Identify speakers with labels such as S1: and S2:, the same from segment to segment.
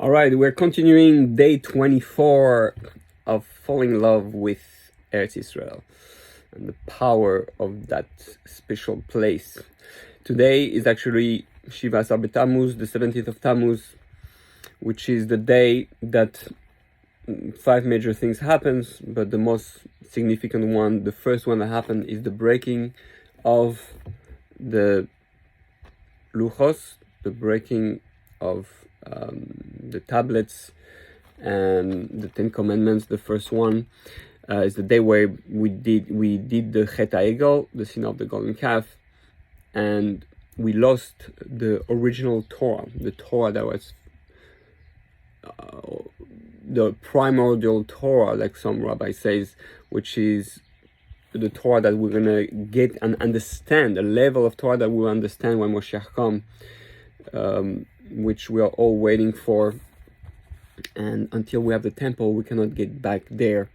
S1: All right, we're continuing day 24 of falling in love with Eretz Israel and the power of that special place. Today is actually Shiva Asar B'Tammuz, the 17th of Tammuz, which is the day that five major things happens, but the most significant one, the first one that happened, is the breaking of the luchos, the breaking of the tablets and the Ten Commandments. The first one is the day where we did the Chet HaEgel, the sin of the golden calf, and we lost the original Torah, the Torah that was the primordial Torah, like some rabbi says, which is the Torah that we're gonna get and understand, a level of Torah that we'll understand when Moshiach comes, which we are all waiting for. And until we have the temple, we cannot get back there.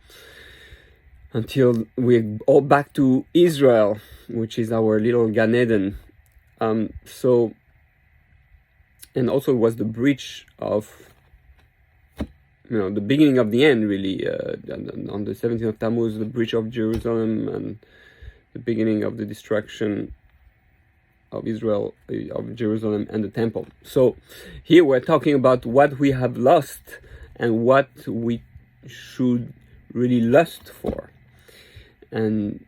S1: Until we're all back to Israel, which is our little Gan Eden. And also it was the breach of, the beginning of the end, really. On the 17th of Tammuz, the breach of Jerusalem and the beginning of the destruction of Israel, of Jerusalem and the temple. So here we're talking about what we have lost and what we should really lust for, and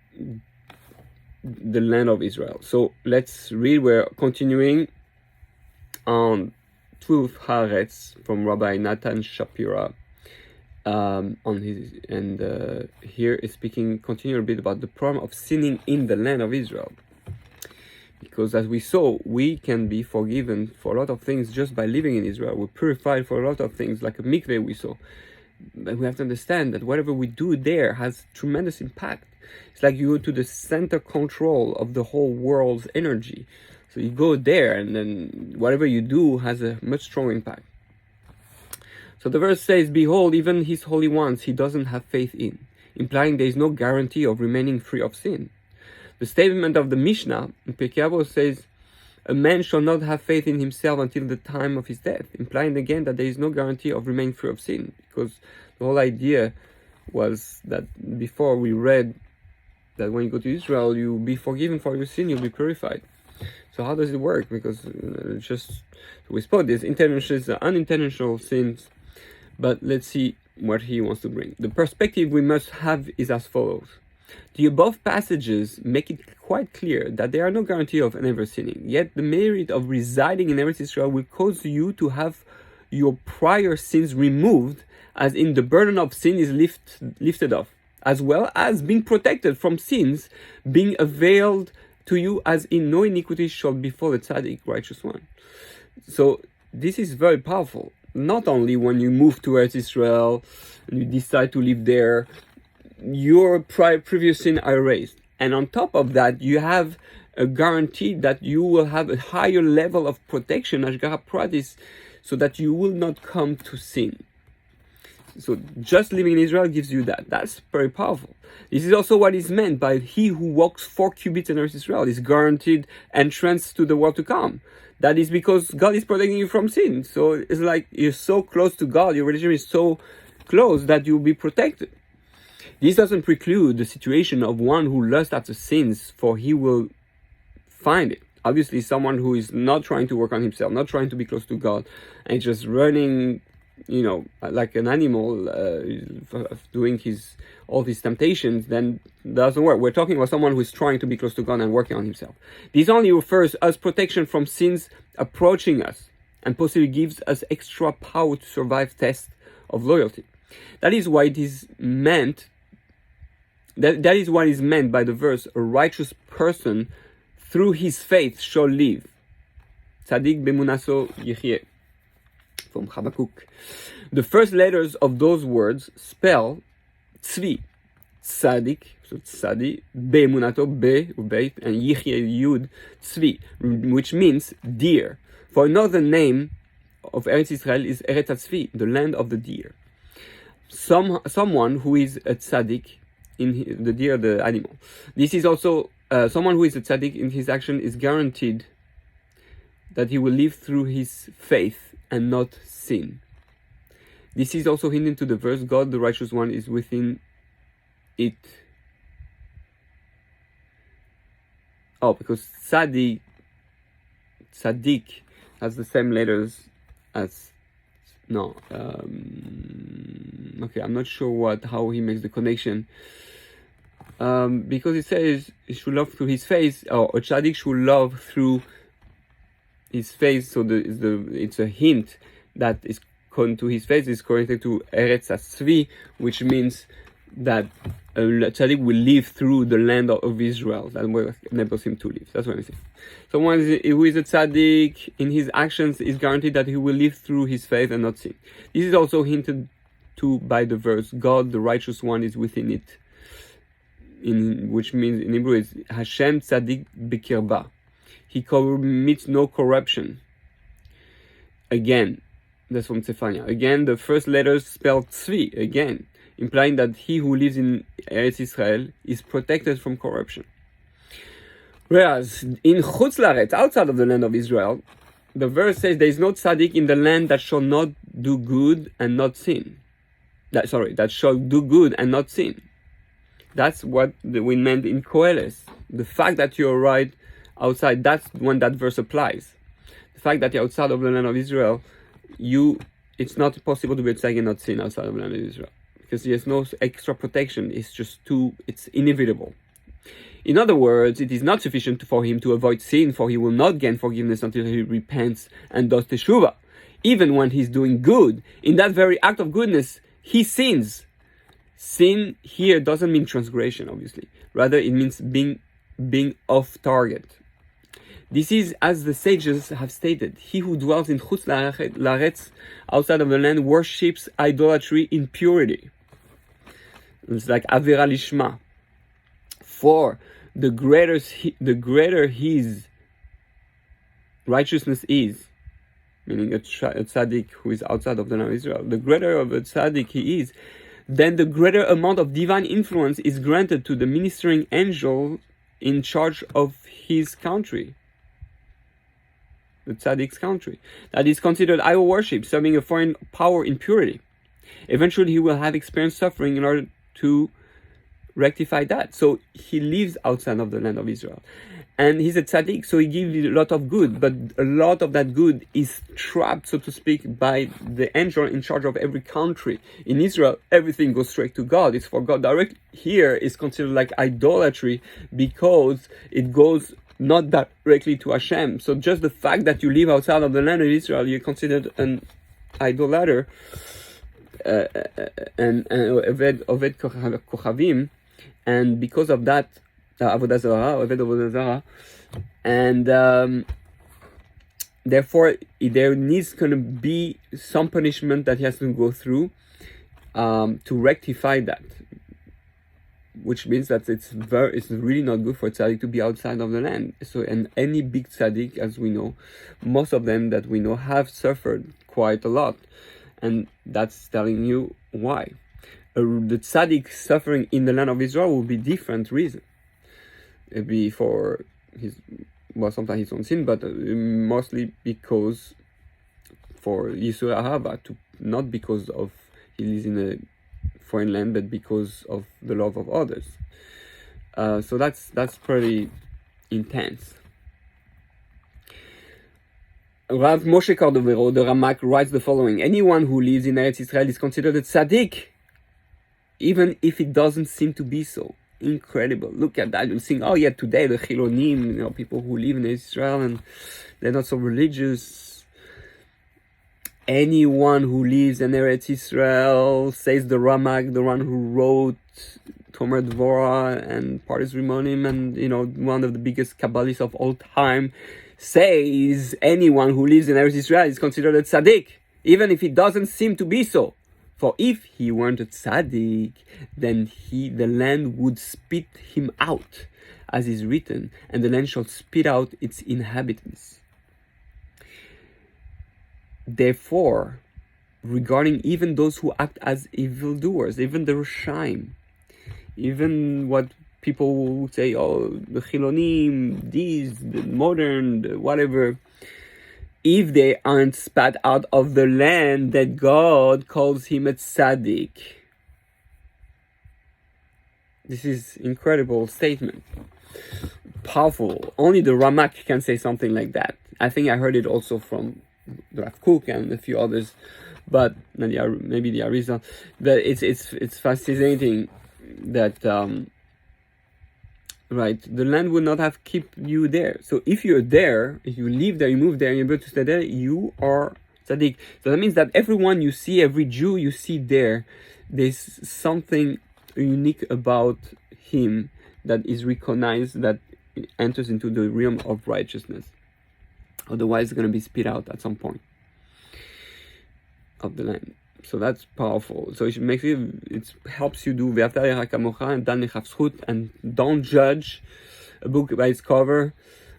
S1: the land of Israel. So let's read. We're continuing on Truth Haaretz from Rabbi Natan Shapira. Here is continue a bit about the problem of sinning in the land of Israel. Because as we saw, we can be forgiven for a lot of things just by living in Israel. We're purified for a lot of things, like a mikveh we saw. But we have to understand that whatever we do there has tremendous impact. It's like you go to the center control of the whole world's energy. So you go there, and then whatever you do has a much stronger impact. So the verse says, "Behold, even his holy ones he doesn't have faith in," implying there is no guarantee of remaining free of sin. The statement of the Mishnah in Pirkei Avos says, "A man shall not have faith in himself until the time of his death," implying again that there is no guarantee of remaining free of sin, because the whole idea was that before we read that when you go to Israel, you'll be forgiven for your sin, you'll be purified. So how does it work? Because we spoke this intentional, unintentional sins, but let's see what he wants to bring. The perspective we must have is as follows. The above passages make it quite clear that there are no guarantee of never sinning, yet the merit of residing in Eretz Israel will cause you to have your prior sins removed, as in the burden of sin is lifted off, as well as being protected from sins being availed to you, as in no iniquity shall befall the tzaddik, righteous one. So this is very powerful. Not only when you move to Eretz Israel and you decide to live there, your previous sin are erased, and on top of that you have a guarantee that you will have a higher level of protection, Hashgacha Pratis, so that you will not come to sin. So just living in Israel gives you that. That's very powerful. This is also what is meant by he who walks 4 cubits in Eretz Israel is guaranteed entrance to the world to come. That is because God is protecting you from sin. So it's like you're so close to God, your religion is so close that you'll be protected. This doesn't preclude the situation of one who lusts after sins, for he will find it. Obviously, someone who is not trying to work on himself, not trying to be close to God, and just running, like an animal, doing all these temptations, then doesn't work. We're talking about someone who is trying to be close to God and working on himself. This only refers as protection from sins approaching us, and possibly gives us extra power to survive tests of loyalty. That is why it is meant. That is what is meant by the verse, "A righteous person through his faith shall live." Tzadik bemunaso yichye, from Habakkuk. The first letters of those words spell tzvi, tzadik, so tzadi, bemunato, be, ubeit, and yichye, yud, tzvi, which means deer. For another name of Eretz Israel is Eretz HaTzvi, the land of the deer. Someone who is a tzaddik in the deer, the animal. This is also someone who is a tzaddik in his action is guaranteed that he will live through his faith and not sin. This is also hinted to the verse, God, the righteous one, is within it. Oh, because tzaddik has the same letters as, no, okay, I'm not sure how he makes the connection. Because it says he should love through his face, or a tzaddik should love through his face. So it's a hint that is to his face is connected to Eretz HaTzvi, which means that a tzaddik will live through the land of Israel. That enables him to live. That's what I'm saying. Someone who is a tzaddik in his actions is guaranteed that he will live through his faith and not sin. This is also hinted to by the verse, God, the righteous one, is within it. Which means in Hebrew is Hashem tzaddik b'kirba. He commits no corruption. Again, that's from Tzefania. Again, the first letters spell tzvi, again, implying that he who lives in Eretz Israel is protected from corruption. Whereas in Chutz La'aretz, outside of the land of Israel, the verse says there is no tzaddik in the land that shall not do good and not sin. That shall do good and not sin. That's what we meant in Koheles. The fact that you're right outside, that's when that verse applies. The fact that you're outside of the land of Israel, it's not possible to be a tzaddik and not sin outside of the land of Israel. Because there's no extra protection. It's inevitable. In other words, it is not sufficient for him to avoid sin, for he will not gain forgiveness until he repents and does teshuvah. Even when he's doing good, in that very act of goodness, he sins. Sin here doesn't mean transgression, obviously. Rather, it means being off target. This is, as the sages have stated, he who dwells in Chutz La'aretz, outside of the land, worships idolatry in purity. It's like Avera Lishma. For the greater his righteousness is, meaning a tzaddik who is outside of the land of Israel, the greater of a tzaddik he is, then the greater amount of divine influence is granted to the ministering angel in charge of his country, the tzaddik's country. That is considered idol worship, serving a foreign power in purity. Eventually he will have experienced suffering in order to rectify that. So he lives outside of the land of Israel. And he's a tzaddik, so he gives a lot of good, but a lot of that good is trapped, so to speak, by the angel in charge of every country. In Israel, everything goes straight to God. It's for God directly. Here is considered like idolatry because it goes not directly to Hashem. So just the fact that you live outside of the land of Israel, you're considered an idolater, and Oved Kochavim, and because of that, Avodah Zarah, and therefore there needs going to be some punishment that he has to go through to rectify that, which means that it's really not good for tzaddik to be outside of the land. So, and any big tzaddik, as we know, most of them that we know have suffered quite a lot, and that's telling you why. The tzaddik suffering in the land of Israel will be different reason. It'd be for sometimes his own sin, but mostly because for Yisur Ahava, not because of he lives in a foreign land, but because of the love of others. So that's pretty intense. Rav Moshe Cordovero, the Ramak, writes the following: anyone who lives in Eretz Israel is considered a tzaddik, even if it doesn't seem to be so. Incredible. Look at that. You think, oh yeah, today the Chilonim, people who live in Israel and they're not so religious. Anyone who lives in Eretz Israel, says the Ramak, the one who wrote Tomer Dvorah and Pardes Rimonim, and one of the biggest Kabbalists of all time, says anyone who lives in Eretz Israel is considered a tzaddik, even if it doesn't seem to be so. For if he weren't a tzaddik, then the land would spit him out, as is written, and the land shall spit out its inhabitants. Therefore, regarding even those who act as evildoers, even the Roshaim, even what people would say, oh, the Chilonim, these, the modern, the whatever, if they aren't spat out of the land that God calls him a tzaddik. This is incredible statement. Powerful. Only the Ramak can say something like that. I think I heard it also from the Rav Kook and a few others, but maybe the Arizal. But it's fascinating that right, the land would not have keep you there. So if you're there, if you live there, you move there, and you're able to stay there, you are tzaddik. So that means that everyone you see, every Jew you see there, there's something unique about him that is recognized, that enters into the realm of righteousness. Otherwise, it's going to be spit out at some point of the land. So that's powerful. So it makes it helps you do and don't judge a book by its cover.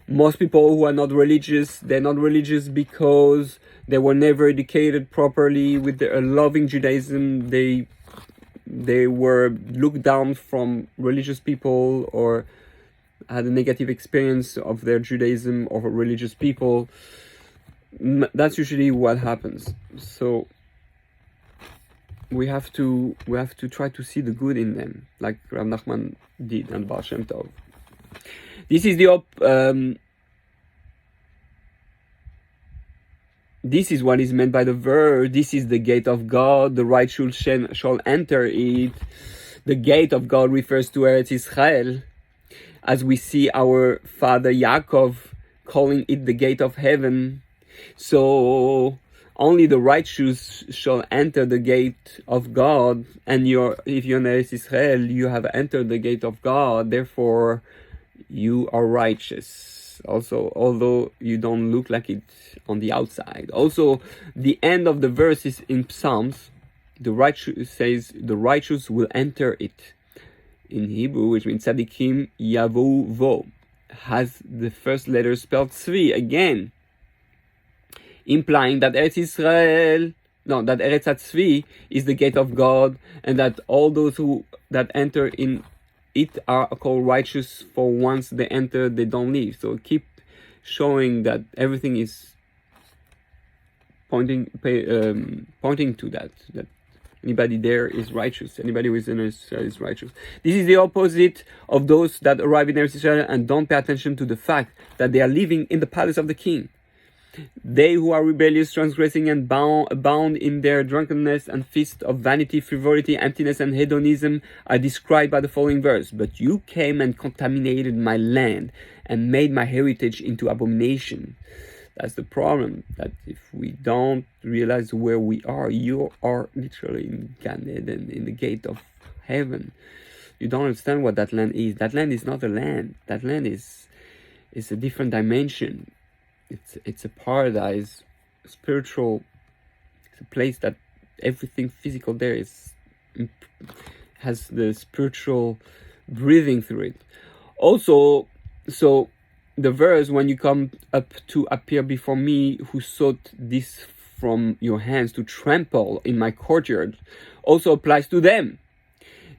S1: Most people who are not religious, they're not religious because they were never educated properly with their loving Judaism. They were looked down from religious people, or had a negative experience of their Judaism or religious people. That's usually what happens. So we have to try to see the good in them, like Rav Nachman did and Baal Shem Tov. This is this is what is meant by the verse. This is the gate of God. The righteous shall enter it. The gate of God refers to Eretz Israel, as we see our father Yaakov calling it the gate of heaven. So only the righteous shall enter the gate of God, and if you're in Eretz Israel, you have entered the gate of God, therefore you are righteous. Also, although you don't look like it on the outside. Also, the end of the verse is in Psalms, the righteous says, the righteous will enter it. In Hebrew, which means tzaddikim yavo vo, has the first letter spelled tzvi again, implying that Eretz HaTzvi is the gate of God, and that all those that enter in it are called righteous, for once they enter, they don't leave. So keep showing that everything is pointing to that anybody there is righteous. Anybody who is in Eretz Israel is righteous. This is the opposite of those that arrive in Eretz Israel and don't pay attention to the fact that they are living in the palace of the king. They who are rebellious, transgressing, and bound in their drunkenness and feast of vanity, frivolity, emptiness, and hedonism are described by the following verse. But you came and contaminated my land and made my heritage into abomination. That's the problem, that if we don't realize where we are, you are literally in Gan Eden, in the gate of heaven. You don't understand what that land is. That land is not a land. That land is a different dimension. It's a paradise, spiritual. It's a place that everything physical there has the spiritual breathing through it. Also, so the verse, when you come up to appear before me, who sought this from your hands to trample in my courtyard, also applies to them.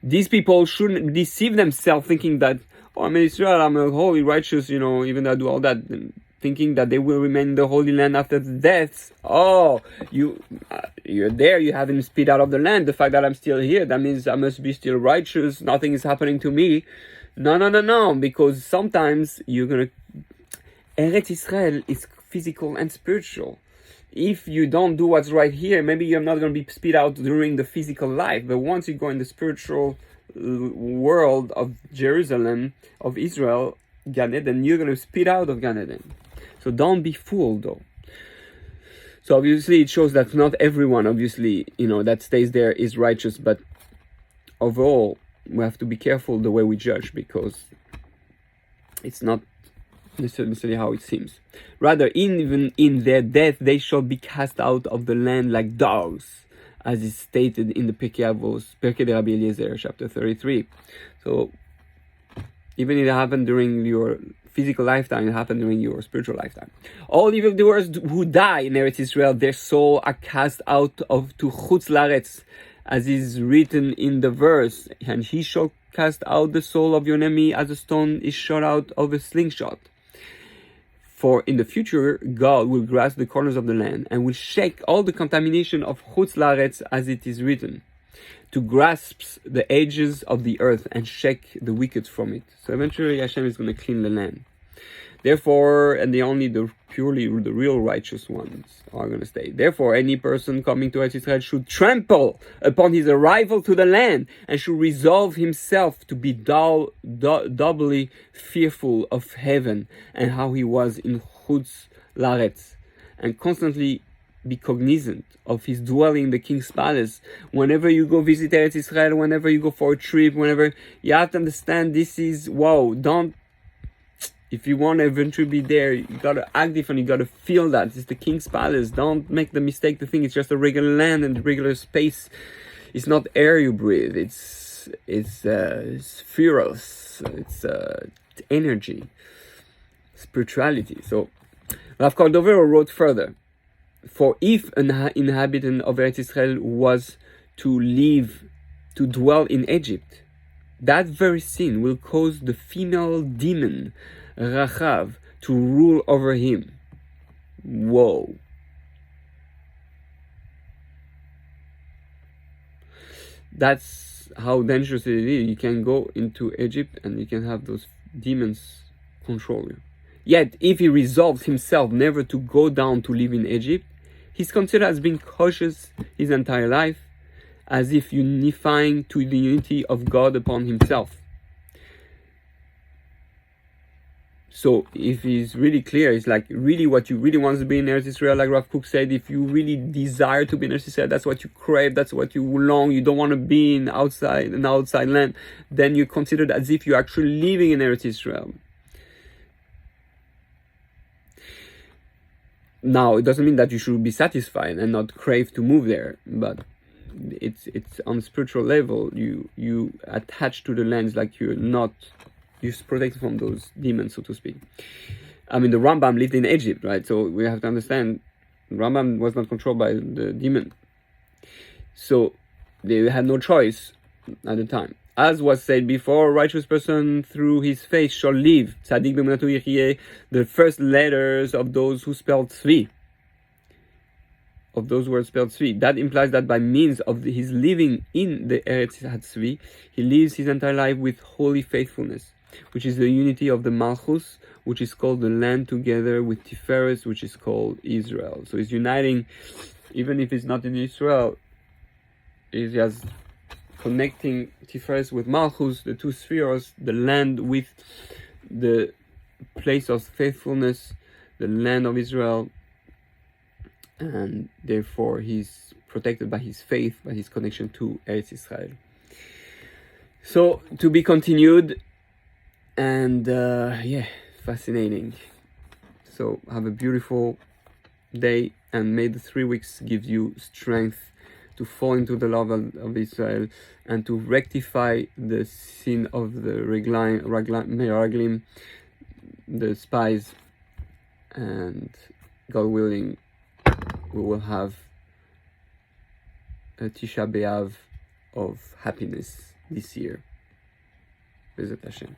S1: These people shouldn't deceive themselves thinking that, oh, I'm in Israel, I'm a holy, righteous, even though I do all that, thinking that they will remain in the Holy Land after the death. Oh, you're there, you haven't spit out of the land. The fact that I'm still here, that means I must be still righteous, nothing is happening to me. No, because sometimes you're going to... Eretz Israel is physical and spiritual. If you don't do what's right here, maybe you're not going to be spit out during the physical life. But once you go in the spiritual world of Jerusalem, of Israel, Gan Eden, you're going to spit out of Gan Eden. So don't be fooled, though. So obviously it shows that not everyone, obviously, that stays there is righteous. But overall, we have to be careful the way we judge, because it's not necessarily how it seems. Rather, even in their death, they shall be cast out of the land like dogs, as is stated in the Pirkei Avos, Pirkei de Rabbi Eliezer, chapter 33. So even if it happened during your physical lifetime, it happened during your spiritual lifetime. All evildoers who die in Eretz Israel, their soul are cast out to Chutz La'aretz, as is written in the verse, and he shall cast out the soul of your enemy as a stone is shot out of a slingshot. For in the future, God will grasp the corners of the land and will shake all the contamination of Chutz La'aretz, as it is written, to grasp the edges of the earth and shake the wicked from it. So eventually Hashem is going to clean the land. Therefore, and the real righteous ones are going to stay. Therefore, any person coming to Eretz Israel should trample upon his arrival to the land and should resolve himself to be doubly fearful of heaven and how he was in Chutz La'aretz, and constantly be cognizant of his dwelling in the king's palace. Whenever you go visit Eretz Israel, whenever you go for a trip, whenever, you have to understand this is, if you want to eventually be there, you got to act different, you got to feel that. It's the king's palace. Don't make the mistake to think it's just a regular land and regular space. It's not air you breathe. It's spheros. It's energy, spirituality. So Rav Cordovero wrote further, for if an inhabitant of Eretz Israel was to dwell in Egypt, that very sin will cause the female demon Rachav to rule over him. Whoa. That's how dangerous it is. You can go into Egypt and you can have those demons control you. Yet, if he resolves himself never to go down to live in Egypt, he's considered as being cautious his entire life, as if unifying to the unity of God upon himself. So if he's really clear, it's like really what you really want to be in Eretz Israel, like Rav Kook said, if you really desire to be in Eretz Israel, that's what you crave, that's what you long, you don't want to be in an outside land, then you're considered as if you're actually living in Eretz Israel. Now, it doesn't mean that you should be satisfied and not crave to move there, but it's on a spiritual level, you attach to the land like you're protected from those demons, so to speak. I mean, the Rambam lived in Egypt, right? So we have to understand, Rambam was not controlled by the demon. So they had no choice at the time. As was said before, a righteous person through his faith shall live. Tzadik b'emunato yichyeh, the first letters of those who spelled Tzvi. Of those words spelled Tzvi. That implies that by means of his living in the Eretz HaTzvi, he lives his entire life with holy faithfulness, which is the unity of the Malchus, which is called the land, together with Tiferes, which is called Israel. So he's uniting, even if he's not in Israel, he's just connecting Tiferes with Malchus, the two spheres, the land with the place of faithfulness, the land of Israel, and therefore he's protected by his faith, by his connection to Eretz Israel. So, to be continued, and fascinating. So, have a beautiful day, and may the 3 weeks give you strength to fall into the love of Israel and to rectify the sin of the Meraglim, the spies, and God willing, we will have a Tisha B'Av of happiness this year. Bezat Hashem.